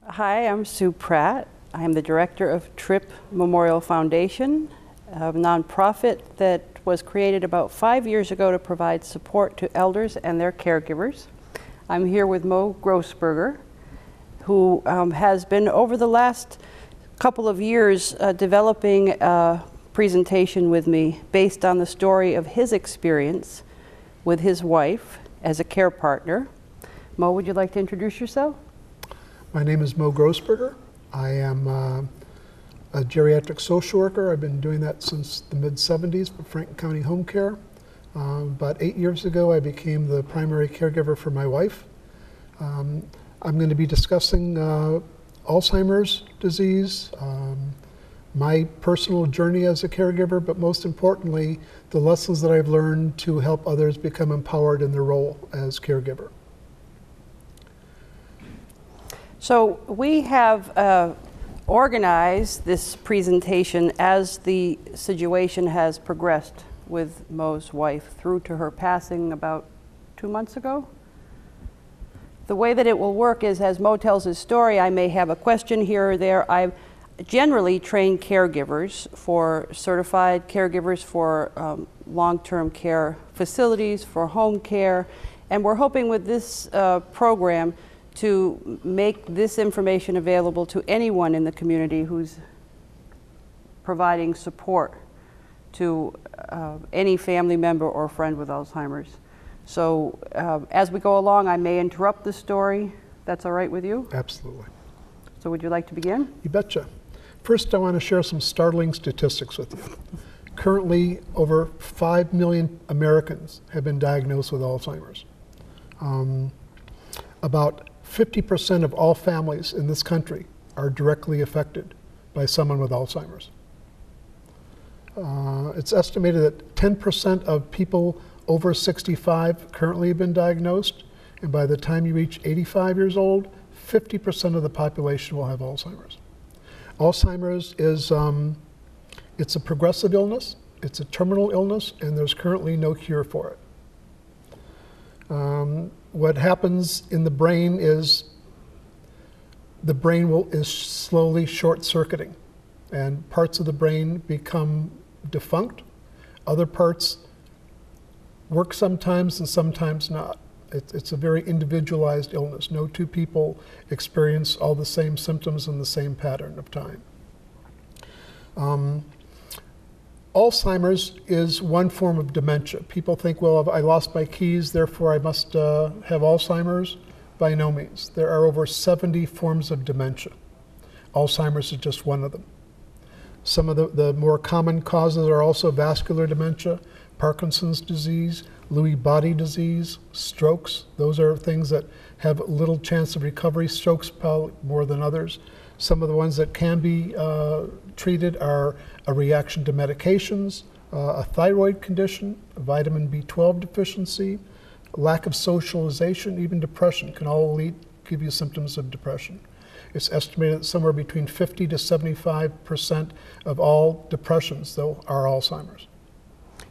Hi, I'm Sue Pratt. I'm the director of TRIP Memorial Foundation, a nonprofit that was created about 5 years ago to provide support to elders and their caregivers. I'm here with Mo Grossberger, who has been over the last couple of years developing a presentation with me based on the story of his experience with his wife as a care partner. Mo, would you like to introduce yourself? My name is Mo Grossberger. I am a geriatric social worker. I've been doing that since the mid-70s for Franklin County Home Care. About 8 years ago, I became the primary caregiver for my wife. I'm going to be discussing Alzheimer's disease, my personal journey as a caregiver, but most importantly, the lessons that I've learned to help others become empowered in their role as caregiver. So we have organized this presentation as the situation has progressed with Mo's wife through to her passing about 2 months ago. The way that it will work is, as Mo tells his story, I may have a question here or there. I generally train caregivers, for certified caregivers for long-term care facilities, for home care, and we're hoping with this program to make this information available to anyone in the community who's providing support to any family member or friend with Alzheimer's. So as we go along, I may interrupt the story. That's all right with you? Absolutely. So would you like to begin? You betcha. First, I want to share some startling statistics with you. Currently, over 5 million Americans have been diagnosed with Alzheimer's. About 50% of all families in this country are directly affected by someone with Alzheimer's. It's estimated that 10% of people over 65 currently have been diagnosed, and by the time you reach 85 years old, 50% of the population will have Alzheimer's. Alzheimer's is it's a progressive illness, it's a terminal illness, and there's currently no cure for it. What happens in the brain is the brain is slowly short-circuiting, and parts of the brain become defunct. Other parts work sometimes and sometimes not. It's a very individualized illness. No two people experience all the same symptoms in the same pattern of time. Alzheimer's is one form of dementia. People think, well, I lost my keys, therefore I must have Alzheimer's. By no means. There are over 70 forms of dementia. Alzheimer's is just one of them. Some of the more common causes are also vascular dementia, Parkinson's disease, Lewy body disease, strokes. Those are things that have little chance of recovery. Strokes probably more than others. Some of the ones that can be treated are a reaction to medications, a thyroid condition, a vitamin B12 deficiency, lack of socialization, even depression can all give you symptoms of depression. It's estimated that somewhere between 50 to 75% of all depressions, though, are Alzheimer's.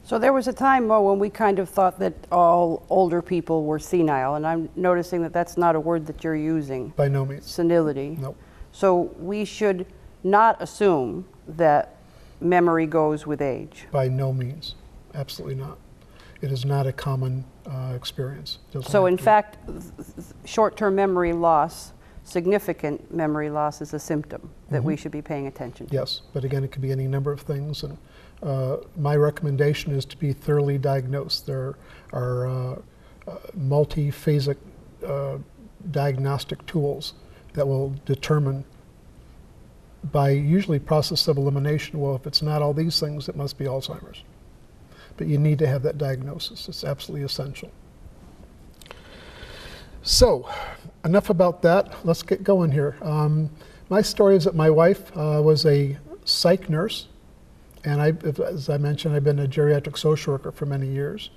So there was a time, Mo, when we kind of thought that all older people were senile, and I'm noticing that that's not a word that you're using. By no means. Senility. No. So we should not assume that memory goes with age. By no means. Absolutely not. It is not a common experience. So in fact, short-term memory loss, significant memory loss, is a symptom that we should be paying attention to. Yes, but again, it could be any number of things. And my recommendation is to be thoroughly diagnosed. There are multi-phasic diagnostic tools that will determine by usually process of elimination, well, if it's not all these things, it must be Alzheimer's. But you need to have that diagnosis. It's absolutely essential. So, enough about that. Let's get going here. My story is that my wife was a psych nurse, and as I mentioned, I've been a geriatric social worker for many years.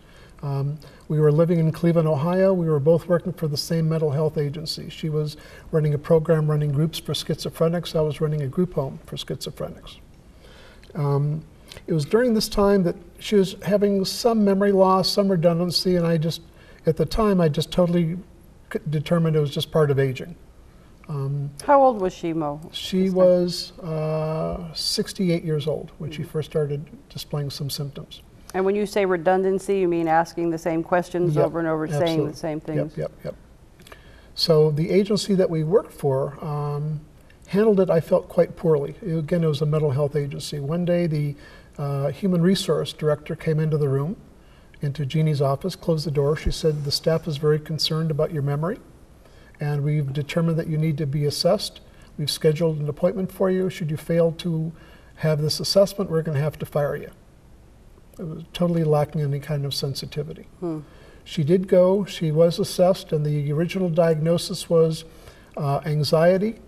We were living in Cleveland, Ohio. We were both working for the same mental health agency. She was running a program running groups for schizophrenics. I was running a group home for schizophrenics. It was during this time that she was having some memory loss, some redundancy, and at the time, I just totally determined it was just part of aging. How old was she, Mo? She was 68 years old when she first started displaying some symptoms. And when you say redundancy, you mean asking the same questions Yep, over and over, saying absolutely. the same things? Yep. So the agency that we worked for handled it, I felt, quite poorly. Again, it was a mental health agency. One day, the human resource director came into the room, into Jeannie's office, closed the door. She said, the staff is very concerned about your memory, and we've determined that you need to be assessed. We've scheduled an appointment for you. Should you fail to have this assessment, we're going to have to fire you. It was totally lacking any kind of sensitivity. She did go, she was assessed, and the original diagnosis was anxiety,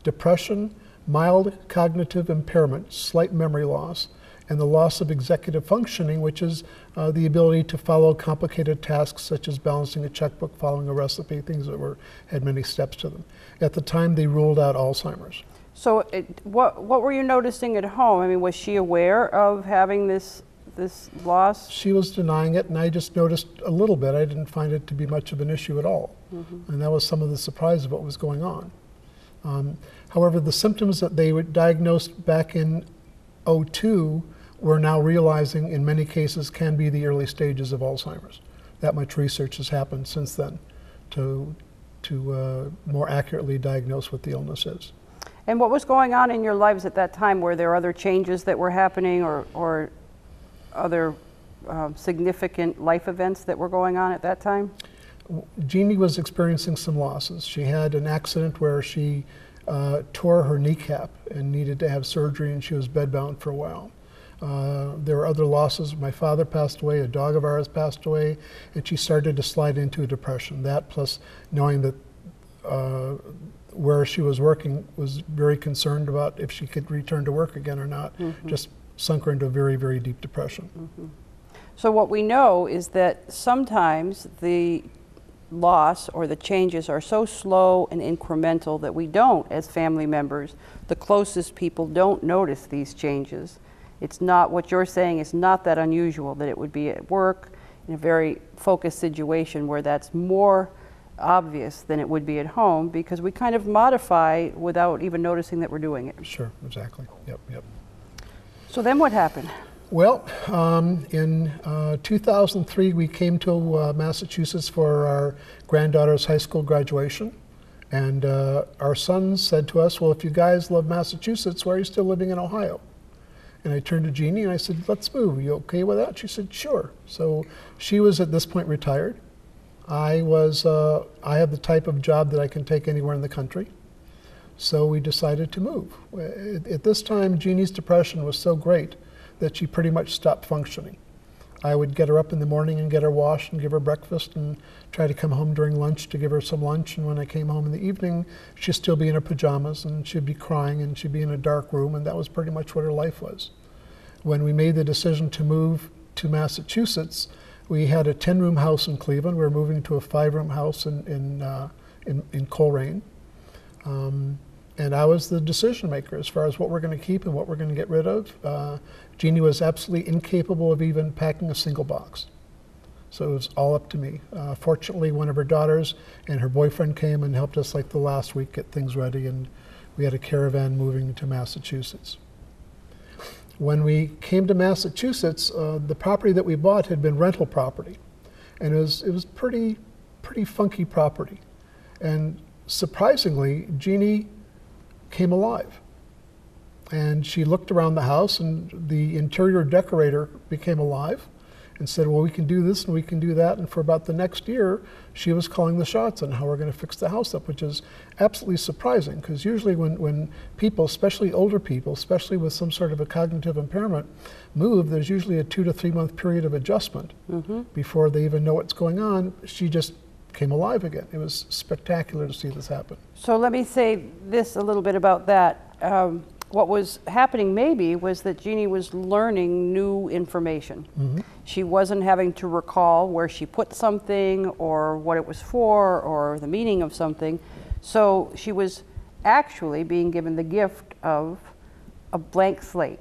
depression, mild cognitive impairment, slight memory loss, and the loss of executive functioning, which is the ability to follow complicated tasks such as balancing a checkbook, following a recipe, things that had many steps to them. At the time, they ruled out Alzheimer's. So what were you noticing at home? I mean, was she aware of having this loss? She was denying it, and I just noticed a little bit. I didn't find it to be much of an issue at all. And that was some of the surprise of what was going on. However, the symptoms that they were diagnosed back in '02, we're now realizing in many cases can be the early stages of Alzheimer's. That much research has happened since then to more accurately diagnose what the illness is. And what was going on in your lives at that time? Were there other changes that were happening, or other significant life events that were going on at that time? Jeannie was experiencing some losses. She had an accident where she tore her kneecap and needed to have surgery, and she was bedbound for a while. There were other losses. My father passed away, a dog of ours passed away, and she started to slide into a depression. That, plus knowing that where she was working, was very concerned about if she could return to work again or not, just sunk her into a very, very deep depression. So what we know is that sometimes the loss or the changes are so slow and incremental that we don't, as family members, the closest people, don't notice these changes. It's not, what you're saying is not that unusual, that it would be at work in a very focused situation where that's more obvious than it would be at home, because we kind of modify without even noticing that we're doing it. Sure, exactly. Yep. So then what happened? Well, in 2003, we came to Massachusetts for our granddaughter's high school graduation. And our son said to us, well, if you guys love Massachusetts, why are you still living in Ohio? And I turned to Jeannie and I said, let's move. Are you okay with that? She said, sure. So she was at this point retired. I had the type of job that I can take anywhere in the country. So we decided to move. At this time, Jeannie's depression was so great that she pretty much stopped functioning. I would get her up in the morning and get her washed and give her breakfast and try to come home during lunch to give her some lunch. And when I came home in the evening, she'd still be in her pajamas and she'd be crying and she'd be in a dark room, and that was pretty much what her life was. When we made the decision to move to Massachusetts, we had a 10-room house in Cleveland. We were moving to a 5-room house in Coleraine. And I was the decision maker as far as what we're going to keep and what we're going to get rid of. Jeannie was absolutely incapable of even packing a single box. So it was all up to me. Fortunately, one of her daughters and her boyfriend came and helped us like the last week get things ready, and we had a caravan moving to Massachusetts. When we came to Massachusetts, the property that we bought had been rental property, and it was pretty funky property. And surprisingly, Jeannie came alive. And she looked around the house, and the interior decorator became alive and said, well, we can do this and we can do that. And for about the next year, she was calling the shots on how we're going to fix the house up, which is absolutely surprising, because usually when people, especially older people, especially with some sort of a cognitive impairment, move, there's usually a 2 to 3 month period of adjustment before they even know what's going on. She just came alive again. It was spectacular to see this happen. So let me say this a little bit about that. What was happening maybe was that Jeannie was learning new information. She wasn't having to recall where she put something or what it was for or the meaning of something. So she was actually being given the gift of a blank slate.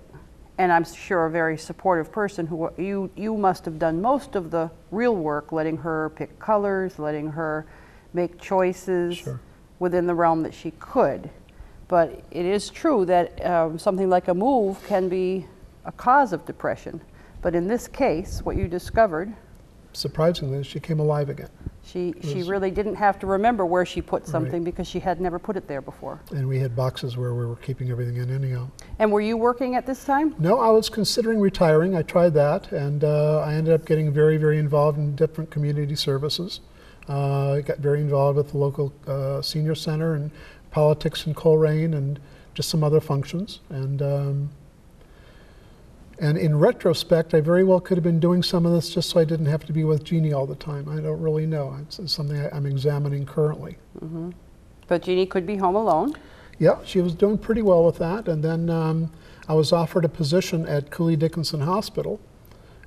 And I'm sure a very supportive person who you must have done most of the real work, letting her pick colors, letting her make choices. Sure. within the realm that she could. But it is true that something like a move can be a cause of depression. But in this case, what you discovered, surprisingly, she came alive again. She really didn't have to remember where she put something, Right. because she had never put it there before. And we had boxes where we were keeping everything in anyhow. And were you working at this time? No, I was considering retiring. I tried that, and I ended up getting very, very involved in different community services. I got very involved with the local senior center and politics in Coleraine and just some other functions. And in retrospect, I very well could have been doing some of this just so I didn't have to be with Jeanne all the time. I don't really know. It's something I'm examining currently. Mm-hmm. But Jeanne could be home alone? Yeah, she was doing pretty well with that. And then I was offered a position at Cooley Dickinson Hospital.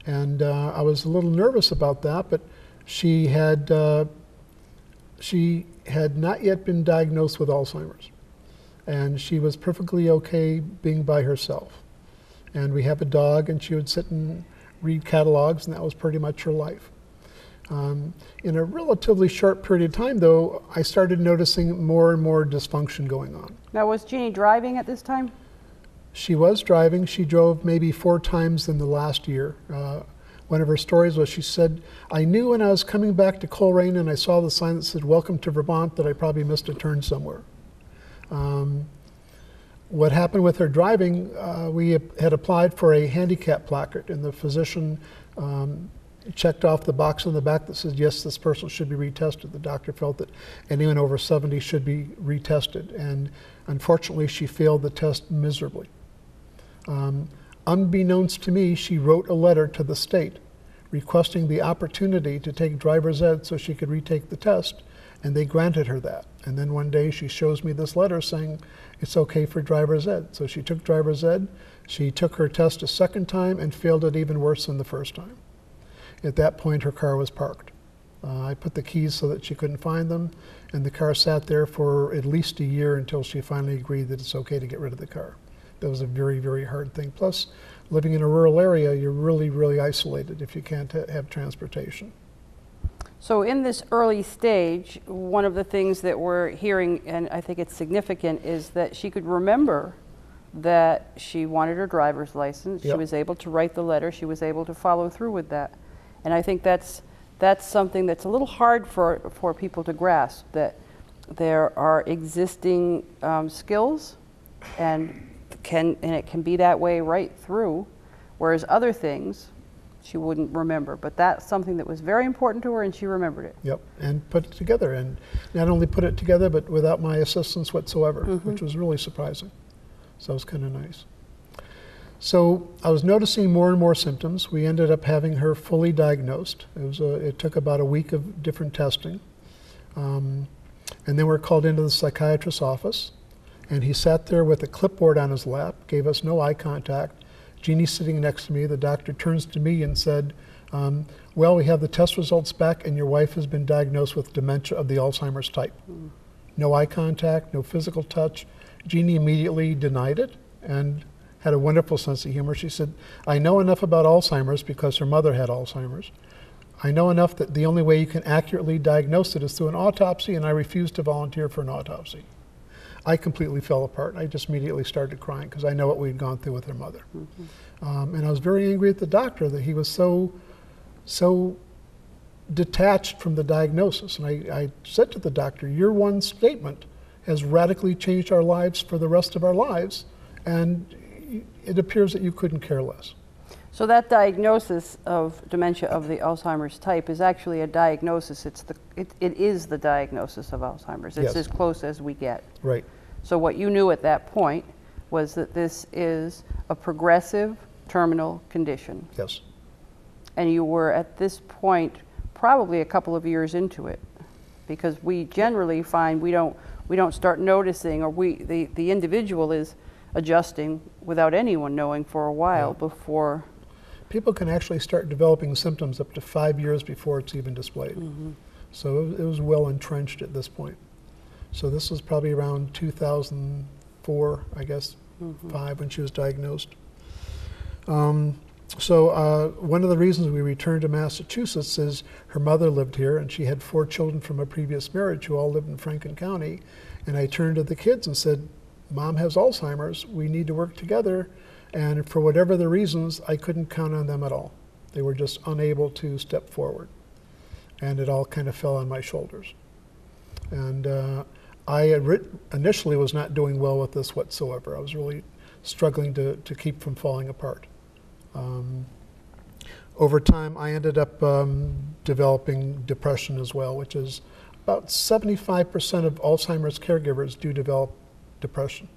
And I was a little nervous about that, but she had not yet been diagnosed with Alzheimer's. And she was perfectly okay being by herself. And we have a dog, and she would sit and read catalogs, and that was pretty much her life. In a relatively short period of time, though, I started noticing more and more dysfunction going on. Now, was Jeanne driving at this time? She was driving. She drove maybe 4 times in the last year. One of her stories was, she said, I knew when I was coming back to Coleraine and I saw the sign that said, "Welcome to Vermont," that I probably missed a turn somewhere. What happened with her driving, we had applied for a handicap placard, and the physician checked off the box on the back that says, yes, this person should be retested. The doctor felt that anyone over 70 should be retested, and unfortunately she failed the test miserably. Unbeknownst to me, she wrote a letter to the state requesting the opportunity to take driver's ed so she could retake the test, and they granted her that. And then one day she shows me this letter saying it's okay for driver's ed. So she took driver's ed, she took her test a second time and failed it even worse than the first time. At that point, her car was parked. I put the keys so that she couldn't find them, and the car sat there for at least a year until she finally agreed that it's okay to get rid of the car. That was a very, very hard thing. Plus, living in a rural area, you're really, really isolated if you can't have transportation. So in this early stage, one of the things that we're hearing, and I think it's significant, is that she could remember that she wanted her driver's license. Yep. She was able to write the letter. She was able to follow through with that. And I think that's something that's a little hard for people to grasp, that there are existing skills, and it can be that way right through, whereas other things she wouldn't remember. But that's something that was very important to her, and she remembered it. Yep, and put it together, and not only put it together, but without my assistance whatsoever, which was really surprising. So it was kind of nice. So I was noticing more and more symptoms. We ended up having her fully diagnosed. It took about a week of different testing. And then we're called into the psychiatrist's office, and he sat there with a clipboard on his lap, gave us no eye contact. Jeanne's sitting next to me. The doctor turns to me and said, well, we have the test results back, and your wife has been diagnosed with dementia of the Alzheimer's type. No eye contact, no physical touch. Jeanne immediately denied it and had a wonderful sense of humor. She said, I know enough about Alzheimer's because her mother had Alzheimer's. I know enough that the only way you can accurately diagnose it is through an autopsy, and I refuse to volunteer for an autopsy. I completely fell apart. I just immediately started crying because I know what we'd gone through with her mother. And I was very angry at the doctor that he was so detached from the diagnosis. And I said to the doctor, your one statement has radically changed our lives for the rest of our lives, and it appears that you couldn't care less. So that diagnosis of dementia of the Alzheimer's type is actually a diagnosis. It is the diagnosis of Alzheimer's. It's Yes. as close as we get. Right. So what you knew at that point was that this is a progressive terminal condition. Yes. And you were at this point probably a couple of years into it, because we generally find we don't start noticing, or the individual is adjusting without anyone knowing for a while before. People can actually start developing symptoms up to 5 years before it's even displayed. So it was well entrenched at this point. So this was probably around 2004, I guess, 5, when she was diagnosed. So one of the reasons we returned to Massachusetts is her mother lived here, and she had 4 children from a previous marriage who all lived in Franklin County. And I turned to the kids and said, Mom has Alzheimer's, we need to work together. And for whatever the reasons, I couldn't count on them at all. They were just unable to step forward. And it all kind of fell on my shoulders. And I initially was not doing well with this whatsoever. I was really struggling to keep from falling apart. Over time, I ended up developing depression as well, which is about 75% of Alzheimer's caregivers do develop depression,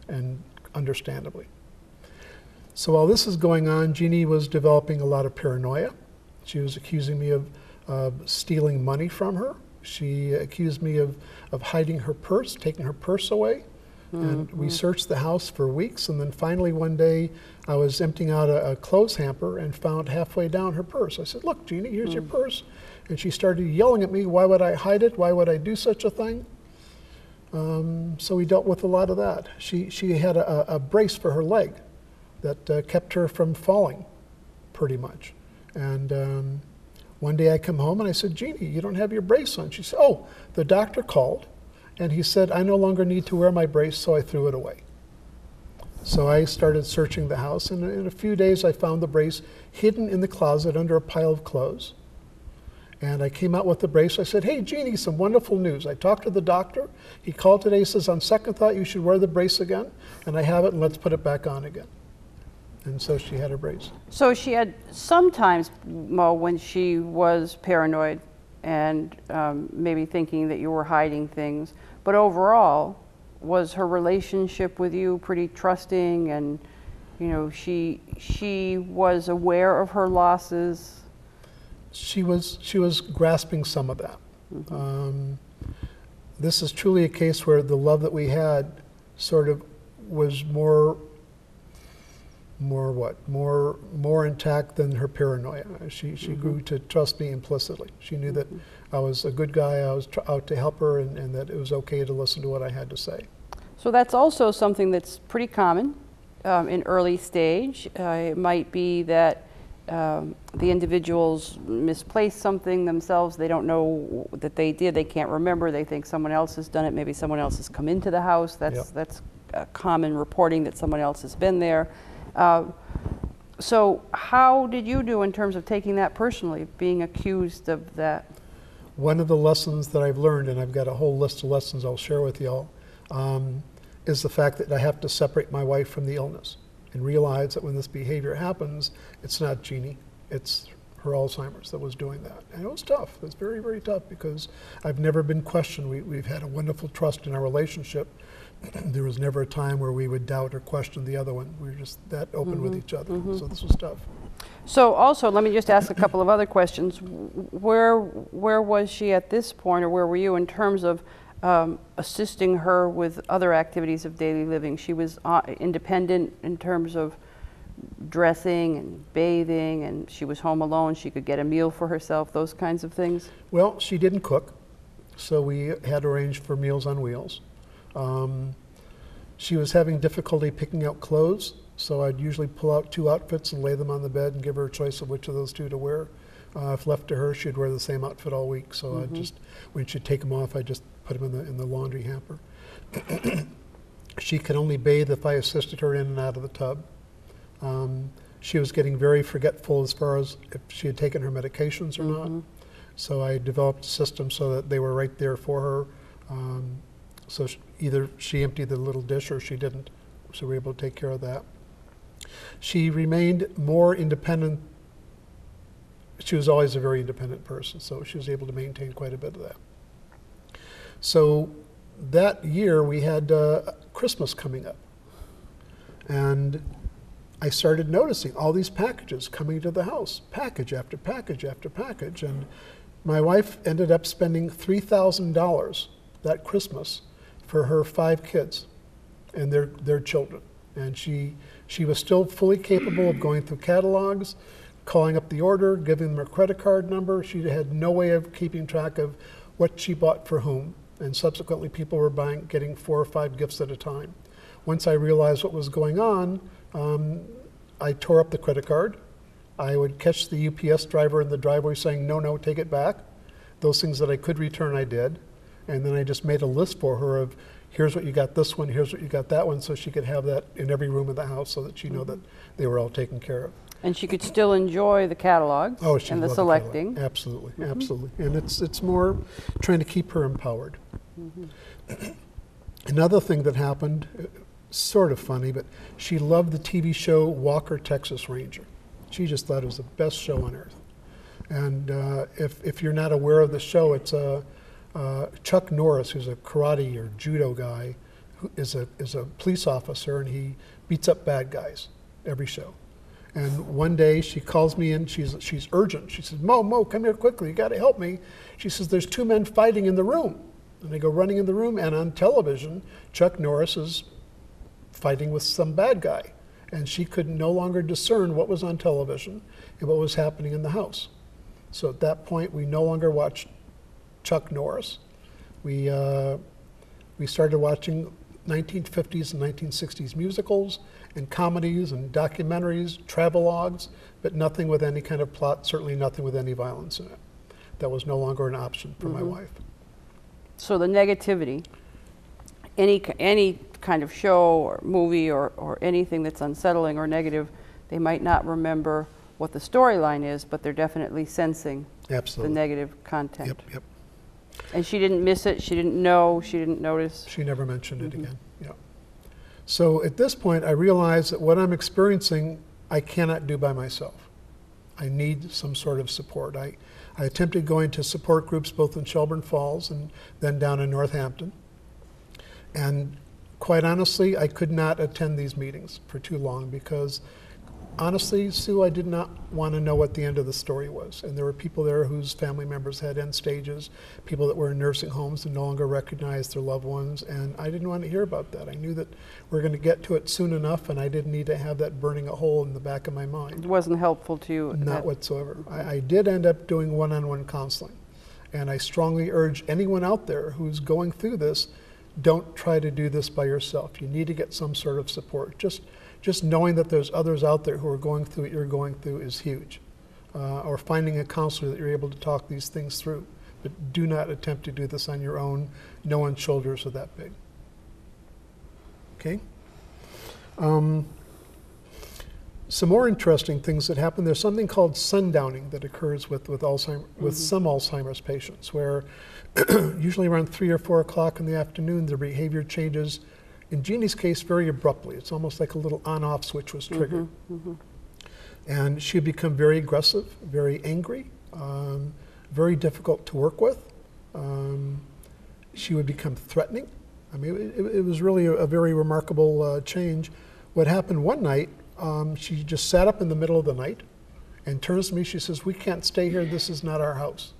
and understandably. So while this is going on, Jeanne was developing a lot of paranoia. She was accusing me of stealing money from her. She accused me of hiding her purse, taking her purse away. And we searched the house for weeks, and then finally one day I was emptying out a clothes hamper and found halfway down her purse. I said, look, Jeanne, here's your purse. And she started yelling at me, why would I hide it? Why would I do such a thing? So we dealt with a lot of that. She had a brace for her leg that kept her from falling, pretty much. And one day I come home and I said, Jeanne, you don't have your brace on. She said, oh, the doctor called. And he said, I no longer need to wear my brace, so I threw it away. So I started searching the house, and in a few days I found the brace hidden in the closet under a pile of clothes. And I came out with the brace. I said, hey, Jeanne, some wonderful news. I talked to the doctor. He called today, says, on second thought, you should wear the brace again. And I have it, and let's put it back on again. And so she had her brace. So she had sometimes, Mo, when she was paranoid and maybe thinking that you were hiding things. But overall, was her relationship with you pretty trusting, and you know, she was aware of her losses? She was grasping some of that. Mm-hmm. This is truly a case where the love that we had sort of was more intact than her paranoia. She grew to trust me implicitly. She knew that I was a good guy, I was out to help her, and that it was okay to listen to what I had to say. So that's also something that's pretty common in early stage. It might be that the individuals misplaced something themselves. They don't know that they did. They can't remember. They think someone else has done it. Maybe someone else has come into the house. That's a common reporting that someone else has been there. So how did you do in terms of taking that personally, being accused of that? One of the lessons that I've learned, and I've got a whole list of lessons I'll share with y'all, is the fact that I have to separate my wife from the illness and realize that when this behavior happens, it's not Jeanne, it's her Alzheimer's that was doing that. And it was tough. It was very, very tough because I've never been questioned. We've had a wonderful trust in our relationship. There was never a time where we would doubt or question the other one. We were just that open with each other. So this was tough. So also, let me just ask a couple of other questions. Where was she at this point, or where were you in terms of assisting her with other activities of daily living? She was independent in terms of dressing and bathing, and she was home alone. She could get a meal for herself, those kinds of things? Well, she didn't cook, so we had arranged for Meals on Wheels. She was having difficulty picking out clothes, so I'd usually pull out 2 outfits and lay them on the bed and give her a choice of which of those 2 to wear. If left to her, she'd wear the same outfit all week, so I'd just, when she'd take them off, I'd just put them in the laundry hamper. She could only bathe if I assisted her in and out of the tub. She was getting very forgetful as far as if she had taken her medications or not. So I developed a system so that they were right there for her. So either she emptied the little dish or she didn't. So we were able to take care of that. She remained more independent. She was always a very independent person, so she was able to maintain quite a bit of that. So that year we had Christmas coming up. And I started noticing all these packages coming to the house, package after package after package. And my wife ended up spending $3,000 that Christmas for her 5 kids and their children. And she was still fully capable of going through catalogs, calling up the order, giving them her credit card number. She had no way of keeping track of what she bought for whom. And subsequently, people were getting 4 or 5 gifts at a time. Once I realized what was going on, I tore up the credit card I would catch the UPS driver in the driveway saying, no, no, take it back. Those things that I could return, I did. And then I just made a list for her of, here's what you got this one, here's what you got that one, so she could have that in every room of the house so that she know that they were all taken care of. And she could still enjoy the catalogs and the selecting. Absolutely, absolutely. And it's more trying to keep her empowered. Another thing that happened, sort of funny, but she loved the TV show Walker, Texas Ranger. She just thought it was the best show on earth. And if you're not aware of the show, it's Chuck Norris, who's a karate or judo guy, who is a police officer, and he beats up bad guys every show. And one day she calls me in, she's urgent. She says, Mo, come here quickly, you gotta help me. She says, there's 2 men fighting in the room. And they go running in the room, and on television, Chuck Norris is fighting with some bad guy. And she could no longer discern what was on television and what was happening in the house. So at that point, we no longer watched Chuck Norris. We started watching 1950s and 1960s musicals and comedies and documentaries, travelogues, but nothing with any kind of plot, certainly nothing with any violence in it. That was no longer an option for my wife. So the negativity, any kind of show or movie or anything that's unsettling or negative, they might not remember what the storyline is, but they're definitely sensing the negative content. Yep, yep. And she didn't miss it, she didn't know, she didn't notice? She never mentioned it again, yeah. So at this point, I realized that what I'm experiencing, I cannot do by myself. I need some sort of support. I attempted going to support groups both in Shelburne Falls and then down in Northampton. And quite honestly, I could not attend these meetings for too long because honestly, Sue, I did not want to know what the end of the story was. And there were people there whose family members had end stages, people that were in nursing homes and no longer recognized their loved ones. And I didn't want to hear about that. I knew that we were going to get to it soon enough, and I didn't need to have that burning a hole in the back of my mind. It wasn't helpful to you? Not whatsoever. I did end up doing one-on-one counseling. And I strongly urge anyone out there who's going through this, don't try to do this by yourself. You need to get some sort of support. Just knowing that there's others out there who are going through what you're going through is huge. Or finding a counselor that you're able to talk these things through. But do not attempt to do this on your own. No one's shoulders are that big. Okay? Some more interesting things that happen. There's something called sundowning that occurs with Alzheimer, with some Alzheimer's patients, where usually around 3 or 4 o'clock in the afternoon, their behavior changes. In Jeannie's case, very abruptly. It's almost like a little on-off switch was triggered. And she would become very aggressive, very angry, very difficult to work with. She would become threatening. I mean, it was really a very remarkable change. What happened one night, she just sat up in the middle of the night and turns to me, she says, "We can't stay here, this is not our house."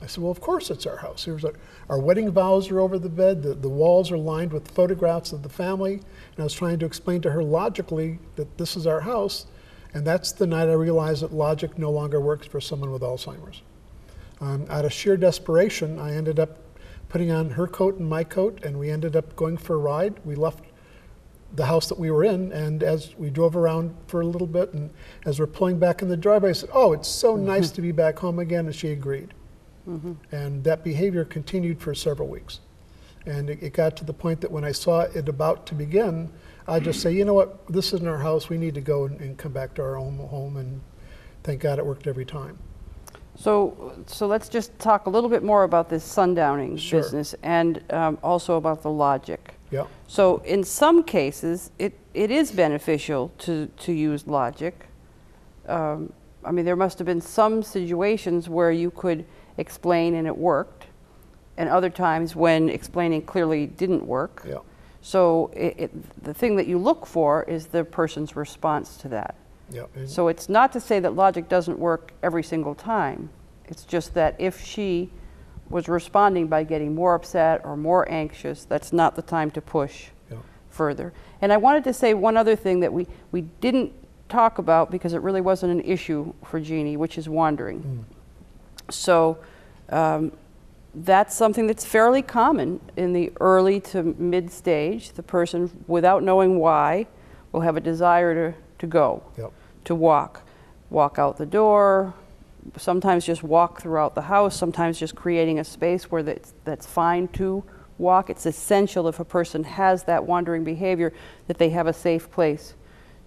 I said, "Well, of course it's our house. Here's our wedding vows are over the bed, the walls are lined with photographs of the family," and I was trying to explain to her logically that this is our house, and that's the night I realized that logic no longer works for someone with Alzheimer's. Out of sheer desperation, I ended up putting on her coat and my coat, and we ended up going for a ride. We left the house that we were in, and as we drove around for a little bit, and as we're pulling back in the driveway, I said, "Oh, it's so nice to be back home again," and she agreed. And that behavior continued for several weeks. And it got to the point that when I saw it about to begin, I'd just say, "You know what, this isn't our house, we need to go and come back to our own home," and thank God it worked every time. So let's just talk a little bit more about this sundowning business, and also about the logic. Yeah. So in some cases, it is beneficial to use logic. I mean, there must have been some situations where you could explain and it worked, and other times when explaining clearly didn't work. Yeah. So the thing that you look for is the person's response to that. Yeah. So it's not to say that logic doesn't work every single time. It's just that if she was responding by getting more upset or more anxious, that's not the time to push further. And I wanted to say one other thing that we didn't talk about because it really wasn't an issue for Jeannie, which is wandering. So that's something that's fairly common in the early to mid stage. The person, without knowing why, will have a desire to go, to walk. walk out the door, sometimes just walk throughout the house, sometimes just creating a space where that's fine to walk. It's essential if a person has that wandering behavior that they have a safe place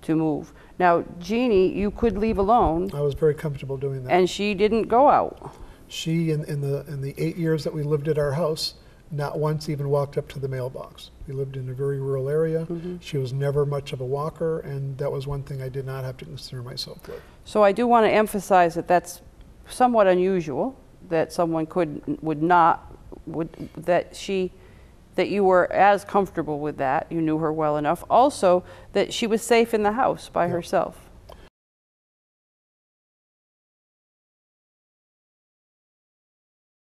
to move. Now, Jeannie, you could leave alone. I was very comfortable doing that. And she didn't go out. She, in the 8 years that we lived at our house, not once even walked up to the mailbox. We lived in a very rural area. She was never much of a walker, and that was one thing I did not have to concern myself with. So I do want to emphasize that that's somewhat unusual, that someone that you were as comfortable with that, you knew her well enough. Also, that she was safe in the house by herself.